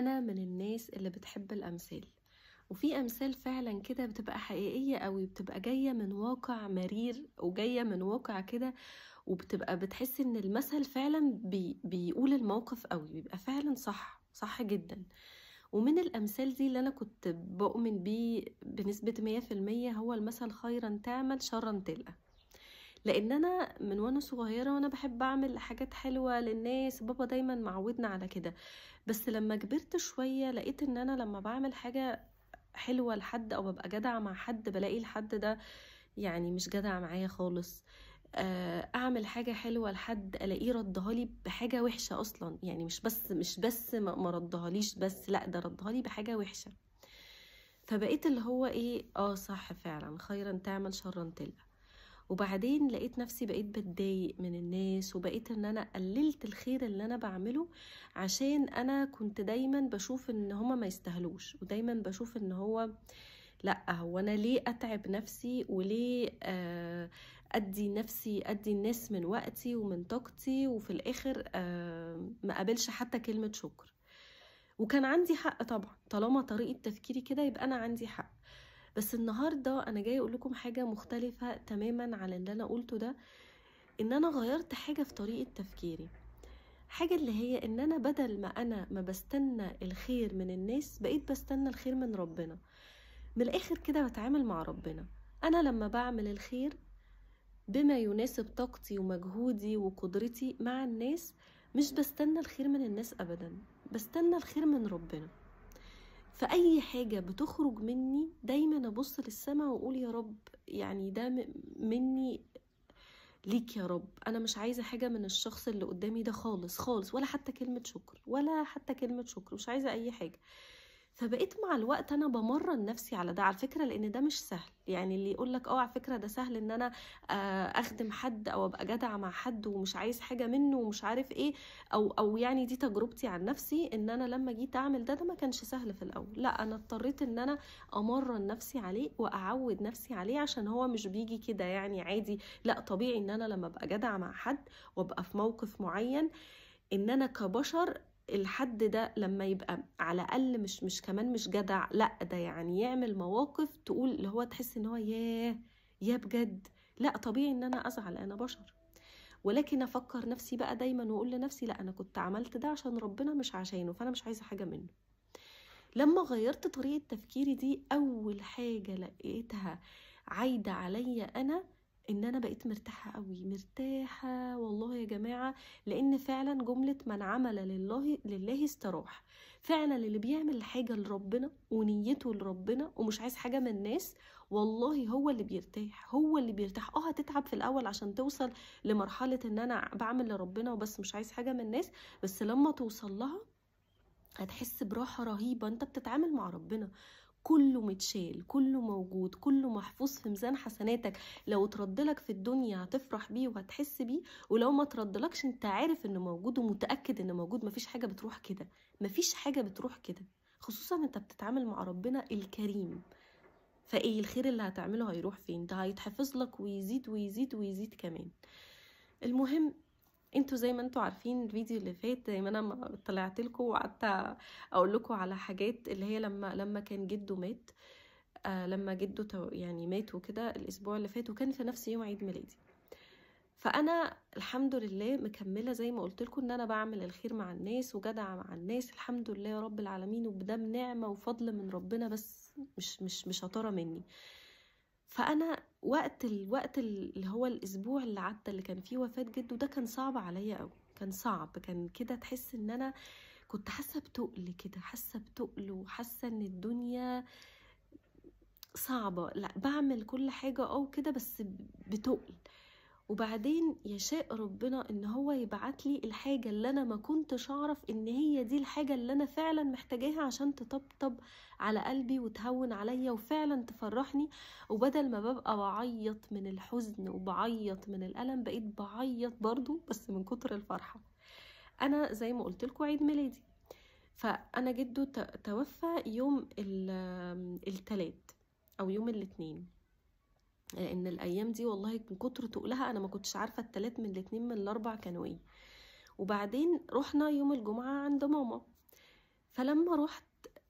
أنا من الناس اللي بتحب الأمثال، وفي أمثال فعلا كده بتبقى حقيقية قوي، بتبقى جاية من واقع مرير وجاية من واقع كده، وبتبقى بتحس إن المثل فعلا بيقول الموقف قوي، بيبقى فعلا صح جدا. ومن الأمثال دي اللي أنا كنت بؤمن بيه بنسبة 100% هو المثل خيرا تعمل شرا تلقى. لان انا من وانا صغيره وانا بحب اعمل حاجات حلوه للناس، بابا دايما معودنا على كده. بس لما كبرت شويه لقيت ان انا لما بعمل حاجه حلوه لحد او ببقى جدعه مع حد، بلاقي الحد ده يعني مش جدع معايا خالص. اعمل حاجه حلوه لحد الاقيه ردها لي بحاجه وحشه اصلا، يعني مش بس ما ردها ليش بس، لا ده ردها لي بحاجه وحشه. فبقيت اللي هو ايه، صح فعلا خيرا تعمل شرا تلقى. وبعدين لقيت نفسي بقيت بتضايق من الناس، وبقيت ان انا قللت الخير اللي انا بعمله، عشان انا كنت دايما بشوف ان هما ما يستاهلوش، ودايما بشوف ان هو لا، هو انا ليه اتعب نفسي وليه ادي الناس من وقتي ومن طاقتي، وفي الاخر ما قابلش حتى كلمة شكر. وكان عندي حق طبعا، طالما طريقة تفكيري كده يبقى انا عندي حق. بس النهاردة انا جاي اقول لكم حاجة مختلفة تماما على اللي انا قلته ده، ان انا غيرت حاجة في طريقة تفكيري. حاجة اللي هي ان انا بدل ما انا ما بستنى الخير من الناس، بقيت بستنى الخير من ربنا. من الاخر كده بتعامل مع ربنا. انا لما بعمل الخير بما يناسب طاقتي ومجهودي وقدرتي مع الناس، مش بستنى الخير من الناس ابدا، بستنى الخير من ربنا. فأي حاجة بتخرج مني دايما أبص للسماء وأقول يا رب، يعني ده مني ليك يا رب. أنا مش عايزة حاجة من الشخص اللي قدامي ده خالص خالص، ولا حتى كلمة شكر، ولا حتى كلمة شكر، مش عايزة أي حاجة. فبقيت مع الوقت انا بمرن نفسي على ده، على فكره، لان ده مش سهل. يعني اللي يقول لك على فكره ده سهل ان انا اخدم حد او ابقى جدعه مع حد ومش عايز حاجه منه ومش عارف ايه، او يعني دي تجربتي عن نفسي، ان انا لما جيت اعمل ده ما كانش سهل في الاول. لا، انا اضطريت ان انا امرن نفسي عليه واعود نفسي عليه، عشان هو مش بيجي كده يعني عادي. لا، طبيعي ان انا لما ابقى جدعه مع حد وابقى في موقف معين، ان انا كبشر الحد ده لما يبقى على الاقل مش كمان مش جدع، لا ده يعني يعمل مواقف تقول اللي هو تحس ان هو يا بجد، لا طبيعي ان انا ازعل، انا بشر. ولكن افكر نفسي بقى دايما واقول لنفسي لا، انا كنت عملت ده عشان ربنا مش عشانه، فانا مش عايزه حاجه منه. لما غيرت طريقه تفكيري دي، اول حاجه لقيتها عايده عليا انا، ان انا بقيت مرتاحه قوي، مرتاحه والله يا جماعه. لان فعلا جمله من عمل لله استراح. فعلا اللي بيعمل حاجه لربنا ونيته لربنا ومش عايز حاجه من الناس، والله هو اللي بيرتاح، هو اللي بيرتاح. هتتعب في الاول عشان توصل لمرحله ان انا بعمل لربنا وبس مش عايز حاجه من الناس، بس لما توصل لها هتحس براحة رهيبة. انت بتتعامل مع ربنا، كله متشال، كله موجود، كله محفوظ في ميزان حسناتك. لو تردلك في الدنيا هتفرح بيه وهتحس بيه، ولو ما تردلكش انت عارف انه موجود ومتأكد انه موجود. مفيش حاجة بتروح كده، مفيش حاجة بتروح كده، خصوصا انت بتتعامل مع ربنا الكريم. فايه الخير اللي هتعمله هيروح فين؟ ده هيتحفظ لك ويزيد ويزيد ويزيد كمان. المهم، انتوا زي ما انتوا عارفين الفيديو اللي فات، زي ما انا طلعت لكم وقعدت اقول لكم على حاجات اللي هي لما كان جده مات. لما جده يعني مات وكده الاسبوع اللي فات، وكان في نفس يوم عيد ميلادي. فانا الحمد لله مكمله زي ما قلت لكم ان انا بعمل الخير مع الناس وجدعه مع الناس، الحمد لله يا رب العالمين، وبده نعمه وفضل من ربنا، بس مش شطاره مني. فانا الوقت اللي هو الاسبوع اللي عدى اللي كان فيه وفاة جده ده كان صعب عليا قوي، كان صعب، كان كده تحس ان انا كنت حاسه بتقل كده، حاسه بتقل وحاسه ان الدنيا صعبه. لا، بعمل كل حاجه كده بس بتقل. وبعدين يشاء ربنا ان هو يبعت لي الحاجة اللي انا ما كنتش اعرف ان هي دي الحاجة اللي انا فعلا محتاجاها، عشان تطبطب على قلبي وتهون عليا وفعلا تفرحني. وبدل ما ببقى بعيط من الحزن وبعيط من الألم، بقيت بعيط برضو بس من كتر الفرحة. انا زي ما قلت لكم عيد ميلادي، فانا جده توفى يوم التلات او يوم الاثنين، لان الايام دي والله من كتر تقلها انا ما كنتش عارفه التلات من الاثنين من الاربع كانوا ايه. وبعدين رحنا يوم الجمعه عند ماما، فلما رحت،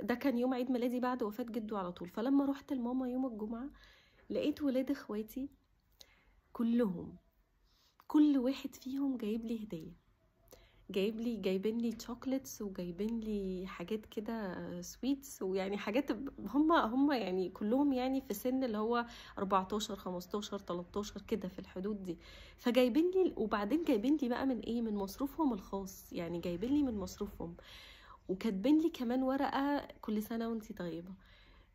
ده كان يوم عيد ميلادي بعد وفاة جده على طول، فلما رحت لماما يوم الجمعة لقيت ولاد اخواتي كلهم كل واحد فيهم جايب لي هدية، جايبين لي شوكليتس، وجايبين لي حاجات كده سويتس، ويعني حاجات هم يعني كلهم يعني في سن اللي هو 14 15 13 كده في الحدود دي. فجايبين لي، وبعدين جايبين لي بقى من ايه، من مصروفهم الخاص، يعني جايبين لي من مصروفهم، وكاتبين لي كمان ورقة كل سنة وانتي طيبة.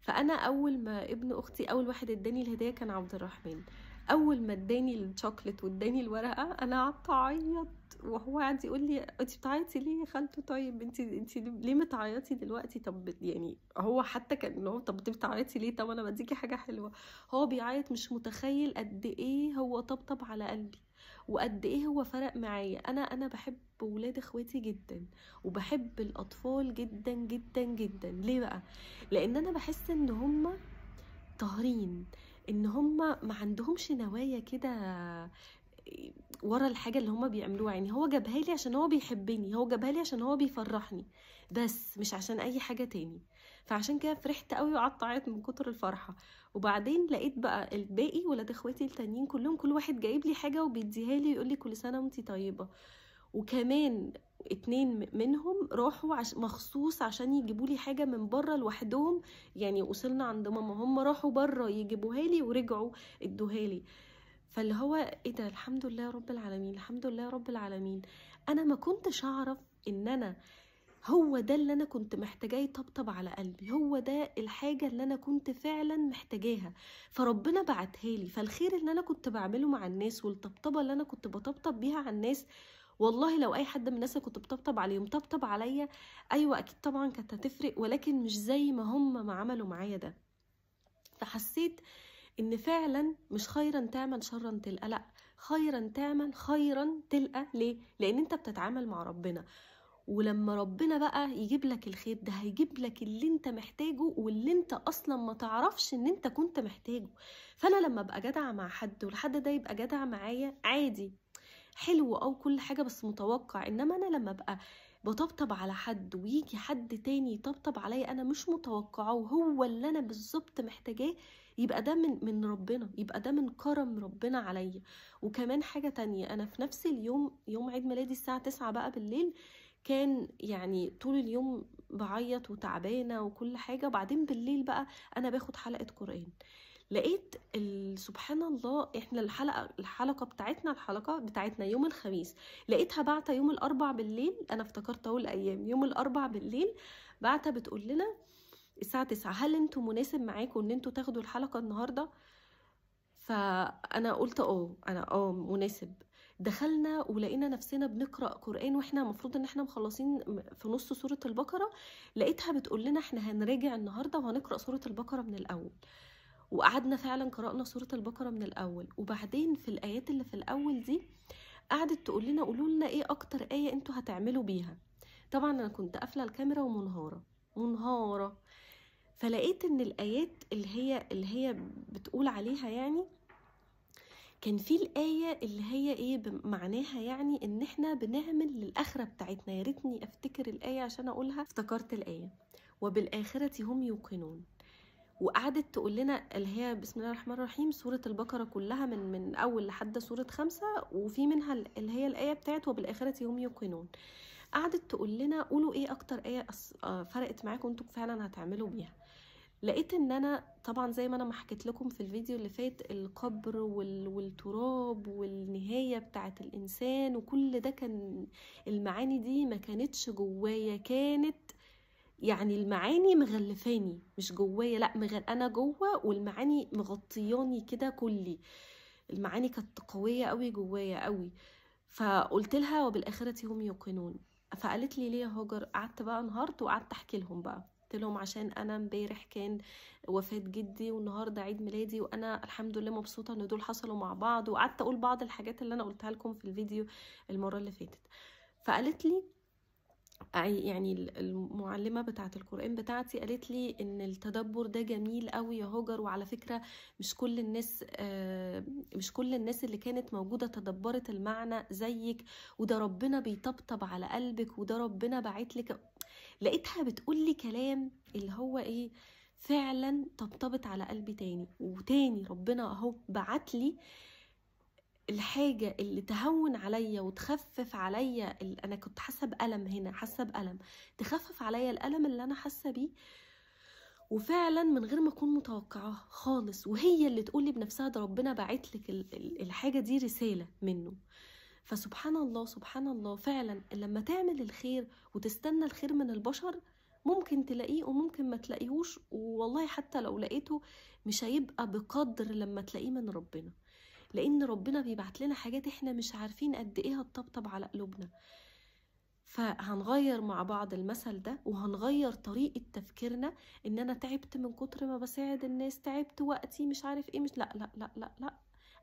فانا اول ما ابن اختي اول واحد اداني الهديه كان عبد الرحمن، اول ما اداني الشوكليت واداني الورقه انا قعدت اعيط، وهو قاعد يقول لي انت بتعيطي ليه يا خالته؟ طيب انت ليه بتعيطي دلوقتي؟ طب يعني هو حتى كان اللي هو طب انت بتعيطي ليه؟ طب انا بديكي حاجه حلوه. هو بيعيط مش متخيل قد ايه هو طبطب على قلبي، وقد ايه هو فرق معايا. انا بحب ولاد اخواتي جدا، وبحب الاطفال جدا جدا جدا. ليه بقى؟ لان انا بحس ان هم طاهرين، ان هم ما عندهمش نوايا كده ورا الحاجه اللي هم بيعملوها. يعني هو جابها لي عشان هو بيحبني، هو جابها لي عشان هو بيفرحني، بس مش عشان اي حاجه تاني. فعشان كده فرحت قوي وقعدت اعيط من كتر الفرحه. وبعدين لقيت بقى الباقي ولاد اخواتي التانيين كلهم كل واحد جايب لي حاجه وبيديها لي ويقول لي كل سنه وانتي طيبه. وكمان 2 منهم راحوا مخصوص عشان يجيبوا لي حاجه من بره لوحدهم. يعني وصلنا عند ماما هم راحوا بره يجيبوها لي ورجعوا ادوها لي. فاللي هو ايه ده، الحمد لله رب العالمين، الحمد لله رب العالمين. انا ما كنتش اعرف ان انا هو ده اللي انا كنت محتاجاه يطبطب على قلبي، هو ده الحاجه اللي انا كنت فعلا محتاجاها، فربنا بعتها لي. فالخير اللي انا كنت بعمله مع الناس والطبطبه اللي انا كنت بطبطب بيها على الناس، والله لو اي حد من الناس اللي كنت بطبطب عليهم طبطب عليا، ايوه اكيد طبعا كانت هتفرق، ولكن مش زي ما هم ما عملوا معايا ده. فحسيت ان فعلا مش خيرا تعمل شرا تلقى، لا، خيرا تعمل خيرا تلقى. ليه؟ لان انت بتتعامل مع ربنا، ولما ربنا بقى يجيب لك الخير ده هيجيب لك اللي انت محتاجه واللي انت اصلا ما تعرفش ان انت كنت محتاجه. فانا لما ابقى جدعه مع حد والحد ده يبقى جدع معايا، عادي حلو او كل حاجه بس متوقع. انما انا لما ابقى بطبطب على حد ويجي حد تاني يطبطب عليا انا مش متوقعه وهو اللي انا بالظبط محتاجاه، يبقى ده من ربنا، يبقى ده من كرم ربنا عليا. وكمان حاجه تانية، انا في نفس اليوم يوم عيد ميلادي الساعه 9 بقى بالليل، كان يعني طول اليوم بعيط وتعبانه وكل حاجه. وبعدين بالليل بقى انا باخد حلقه قران، لقيت سبحان الله احنا الحلقه بتاعتنا يوم الخميس، لقيتها بعتة يوم الاربع بالليل. انا افتكرت اهو الايام، يوم الاربع بالليل بعتة بتقول لنا الساعه 9 هل انتوا مناسب معاكم ان انتوا تاخدوا الحلقه النهارده؟ فانا قلت انا مناسب. دخلنا ولقينا نفسنا بنقرا قران واحنا المفروض ان احنا مخلصين في نص سوره البقره. لقيتها بتقول لنا احنا هنراجع النهارده وهنقرا سوره البقره من الاول. وقعدنا فعلا قرأنا سورة البقرة من الأول. وبعدين في الآيات اللي في الأول دي قعدت تقول لنا قولوا لنا إيه أكتر آية أنتوا هتعملوا بيها. طبعا أنا كنت قافلة الكاميرا ومنهارة. فلقيت إن الآيات اللي هي بتقول عليها، يعني كان في الآية اللي هي إيه بمعناها، يعني إن إحنا بنعمل للآخرة بتاعتنا. يا ريتني أفتكر الآية عشان أقولها، افتكرت الآية وبالآخرة هم يوقنون. وقعدت تقول لنا اللي هي بسم الله الرحمن الرحيم، سورة البقرة كلها من أول لحد سورة 5، وفي منها اللي هي الآية بتاعت وبالآخرة هم يوقنون. قعدت تقول لنا قولوا إيه أكتر آية فرقت معاكم أنتوا فعلا هتعملوا بيها. لقيت ان انا طبعا زي ما انا ما حكيت لكم في الفيديو اللي فات، القبر والتراب والنهاية بتاعت الانسان وكل ده، كان المعاني دي ما كانتش جوايا، كانت يعني المعاني مغلفاني مش جوايا، لا انا جوه والمعاني مغطياني كده كلي. المعاني كانت قويه قوي جوايا قوي. فقلت لها وبالاخره هم يوقنون. فقالت لي ليه يا هاجر؟ قعدت بقى انهارت وقعدت احكي لهم بقى، قلت لهم عشان انا امبارح كان وفاه جدي والنهارده عيد ميلادي، وانا الحمد لله مبسوطه ان دول حصلوا مع بعض. وقعدت اقول بعض الحاجات اللي انا قلتها لكم في الفيديو المره اللي فاتت. فقالت لي يعني المعلمة بتاعة القرآن بتاعتي قالت لي ان التدبر ده جميل قوي يا هاجر، وعلى فكرة مش كل الناس اللي كانت موجودة تدبرت المعنى زيك، وده ربنا بيطبطب على قلبك، وده ربنا باعت لك. لقيتها بتقولي كلام اللي هو ايه، فعلا طبطبت على قلبي تاني وتاني. ربنا اهو بعتلي الحاجة اللي تهون عليا وتخفف عليا انا كنت حاسة بألم هنا، حاسة بألم، تخفف عليا الألم اللي انا حاسة بيه، وفعلا من غير ما اكون متوقعاه خالص. وهي اللي تقولي بنفسها ده ربنا بعتلك الحاجة دي رسالة منه. فسبحان الله سبحان الله، فعلا لما تعمل الخير وتستنى الخير من البشر ممكن تلاقيه وممكن ما تلاقيهوش، والله حتى لو لقيته مش هيبقى بقدر لما تلاقيه من ربنا، لان ربنا بيبعت لنا حاجات احنا مش عارفين قد ايه هتطبطب على قلوبنا. فهنغير مع بعض المثل ده، وهنغير طريقة تفكيرنا، ان انا تعبت من كتر ما بساعد الناس، تعبت وقتي مش عارف ايه، مش لا لا لا لا لا،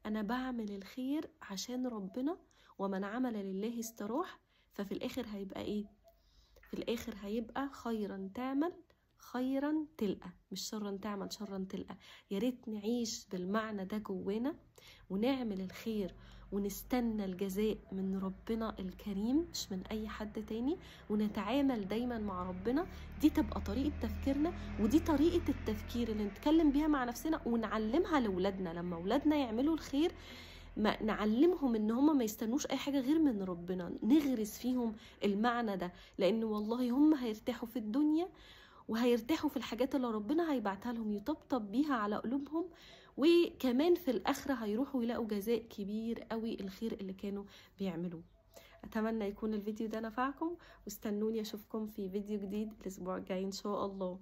انا بعمل الخير عشان ربنا، ومن عمل لله استراح. ففي الاخر هيبقى ايه؟ في الاخر هيبقى خيرا تعمل خيرا تلقى، مش شرا تعمل شرا تلقى. يا ريت نعيش بالمعنى ده جوانا، ونعمل الخير ونستنى الجزاء من ربنا الكريم مش من اي حد تاني، ونتعامل دايما مع ربنا. دي تبقى طريقة تفكيرنا، ودي طريقة التفكير اللي نتكلم بيها مع نفسنا ونعلمها لأولادنا. لما أولادنا يعملوا الخير ما نعلمهم ان هم ما يستنوش اي حاجة غير من ربنا، نغرس فيهم المعنى ده، لان والله هم هيرتاحوا في الدنيا وهيرتاحوا في الحاجات اللي ربنا هيبعتها لهم يطبطب بيها على قلوبهم، وكمان في الآخرة هيروحوا يلاقوا جزاء كبير قوي الخير اللي كانوا بيعملوه. أتمنى يكون الفيديو ده نفعكم، واستنوني أشوفكم في فيديو جديد الأسبوع الجاي إن شاء الله.